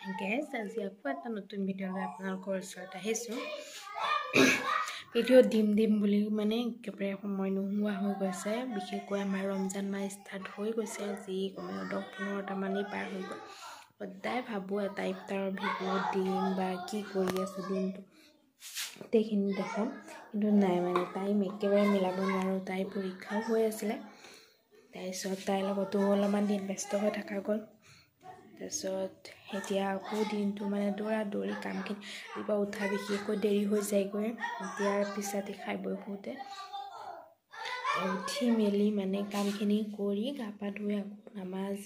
Guys, আজি আকৌ এটা নতুন ভিডিঅ' লৈ আপোনালোকৰ ওচৰত আহিছোঁ। ভিডিঅ' দিম বুলি মানে একেবাৰে সময় নোহোৱা হৈ গৈছে। বিশেষকৈ আমাৰ ৰমজান মাহ ষ্টাৰ্ট হৈ গৈছে, যি কমেও 10-15টা মানেই পাৰ হৈ গ'ল। সদায় ভাবোঁ এটা ইফতাৰৰ ভিডিঅ' দিম বা কি কৰি আছোঁ দিনটো গোটেইখিনি দেখাম, কিন্তু নাই মানে টাইম একেবাৰে মিলাব নোৱাৰোঁ। তাইৰ পৰীক্ষাও হৈ আছিলে, তাৰপিছত তাইৰ লগতো অলপমান দিন ব্যস্ত হৈ থকা গ'ল। তাৰপিছত এতিয়া আকৌ দিনটো মানে দৌৰা কামখিনি ৰাতিপুৱা উঠা বিশেষকৈ দেৰি হৈ যায়গৈ। এতিয়াৰ পিছতে খাই বৈ শুওঁতে উঠি মেলি মানে কামখিনি কৰি গা পা ধুই আকৌ নামাজ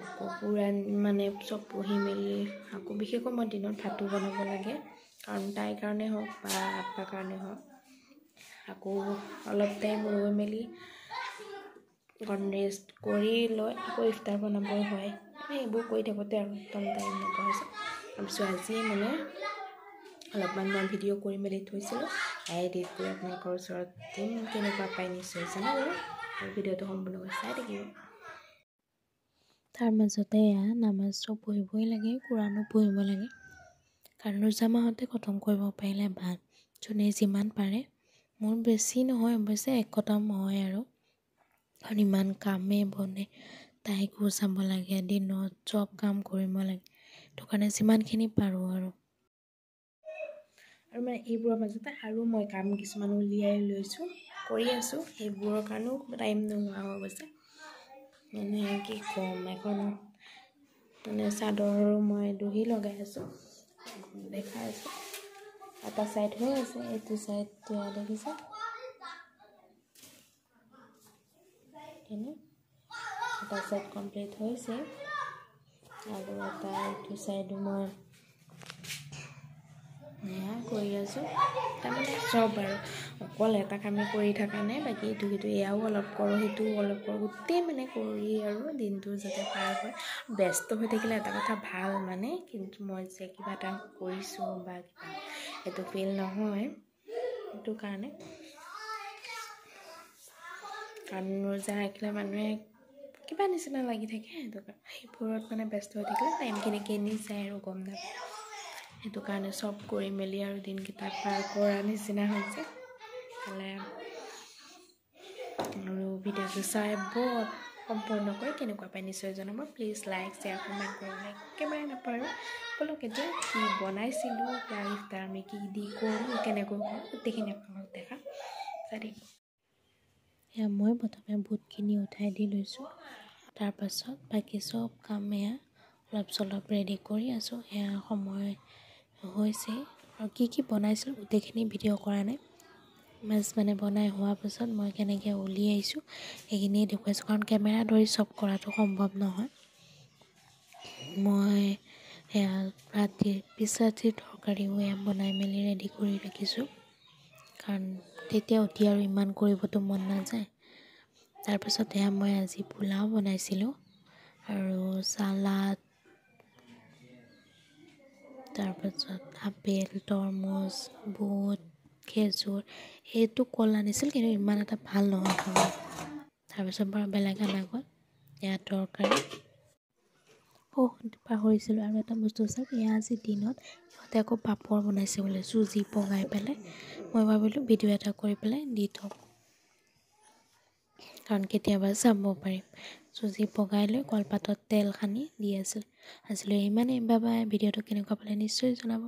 আকৌ পুৰা মানে চব পঢ়ি মেলি আকৌ বিশেষকৈ মই দিনত ভাতো বনাব লাগে, কাৰণ তাইৰ কাৰণে হওক বা আব্বাৰ কাৰণে হওক। আকৌ অলপ টাইম ৰৈ মেলি ৰেষ্ট কৰি লৈ আকৌ ইফতাৰ বনাবই হয়। এইবোৰ কৰি থাকোঁতে আৰু একদম টাইম নোপোৱা হৈছে। ভাবিছোঁ আজি মানে অলপমান মই ভিডিঅ' কৰি মেলি থৈছিলোঁ, এডিট কৰি আপোনালোকৰ ওচৰত দিম। কেনেকুৱা পাই নিশ্চয় জনাব আৰু ভিডিঅ'টো সম্পূৰ্ণকৈ চাই থাকিব। তাৰ মাজতে নামাজ চব পঢ়িবই লাগে, কোৰাণো পঢ়িব লাগে, কাৰণ ৰোজা মাহতে খতম কৰিব পাৰিলে ভাল, যোনে যিমান পাৰে। মোৰ বেছি নহয় অৱশ্যে 1 খতম হয় আৰু, কাৰণ ইমান কামে বনে তাইকো চাব লাগে, দিনত চব কাম কৰিব লাগে, সেইটো কাৰণে যিমানখিনি পাৰোঁ আৰু মানে এইবোৰৰ মাজতে আৰু মই কাম কিছুমান উলিয়াই লৈছোঁ, কৰি আছোঁ। সেইবোৰৰ কাৰণেও টাইম নোহোৱা হৈ গৈছে। মানে কি ক'ম, এখন মানে চাদৰ মই দহি লগাই আছোঁ, দেখাই আছোঁ। এটা ছাইড হৈ আছে, এইটো ছাইড দেখিছে এটা ছাইড কমপ্লিট হৈছে আৰু এটা এইটো ছাইডো মই কৰি আছোঁ। তাৰমানে চব আৰু অকল এটা কামে কৰি থকা নাই, বাকী ইটো সিটো এয়াও অলপ কৰোঁ সিটোও অলপ কৰোঁ, গোটেই মানে কৰি আৰু দিনটো যাতে পাৰ হয়। ব্যস্ত হৈ থাকিলে এটা কথা ভাল মানে, কিন্তু মই যে কিবা এটা কৰিছোঁ বা কিবা সেইটো ফিল নহয়। সেইটো কাৰণে কাৰণ ৰোজা ৰাখিলে মানুহে কিবা নিচিনা লাগি থাকে, সেইটো কাৰণে সেইবোৰত মানে ব্যস্ত হৈ থাকিলে টাইমখিনি কেনি যায় আৰু গম নাপায়। সেইটো কাৰণে চব কৰি মেলি আৰু দিনকেইটা পাৰ কৰা নিচিনা হৈছে। হ'লে আৰু ভিডিঅ'টো চাই সম্পূৰ্ণকৈ কেনেকুৱা পাই নিশ্চয় জনাব। প্লিজ লাইক শ্বেয়াৰ কমেণ্ট কৰিবলৈ একেবাৰে নাপাহৰিব। ব'লক এতিয়া কি বনাইছিলোঁ বা ইফতাৰ আমি কি দি কৰোঁ কেনেকৈ কৰোঁ গোটেইখিনি আপোনালোকক দেখাম। এয়া মই প্ৰথমে বুটখিনি উঠাই দি লৈছোঁ, তাৰপাছত বাকী চব কাম অলপ চলপ ৰেডি কৰি আছোঁ। এয়া সময় হৈছে আৰু কি বনাইছিলোঁ গোটেইখিনি ভিডিঅ' কৰা নাই। মাছ মানে বনাই হোৱাৰ পাছত মই কেনেকৈ উলিয়াইছোঁ সেইখিনিয়ে দেখুৱাইছোঁ, কাৰণ কেমেৰা ধৰি চব কৰাটো সম্ভৱ নহয়। মই পিছ ৰাতিৰ তৰকাৰীও বনাই মেলি ৰেডি কৰি ৰাখিছোঁ, কাৰণ তেতিয়া উঠি আৰু ইমান কৰিবতো মন নাযায়। তাৰপাছত মই আজি পোলাও বনাইছিলোঁ আৰু চালাড, তাৰপাছত আপেল, তৰমুজ, বুট, খেজুৰ, সেইটো কল আনিছিল, কিন্তু ইমান এটা ভাল নহয় খাব। তাৰপিছত বাৰু বেলেগ আনা গ'ল। এয়া তৰকাৰী। পাহৰিছিলোঁ আৰু এটা বস্তু চাওক, আজি দিনত সিহঁতে আকৌ পাপৰ বনাইছে বোলে, চুজি পগাই পেলাই। মই ভাবিলোঁ ভিডিঅ' এটা কৰি পেলাই দি থওঁ, কাৰণ কেতিয়াবা চাব পাৰিম। চুজি পগাই লৈ কলপাতত তেল সানি দি আছিল। আজিলৈ ইমানেই, বাই বাই। ভিডিঅ'টো কেনেকুৱা পালে নিশ্চয় জনাব।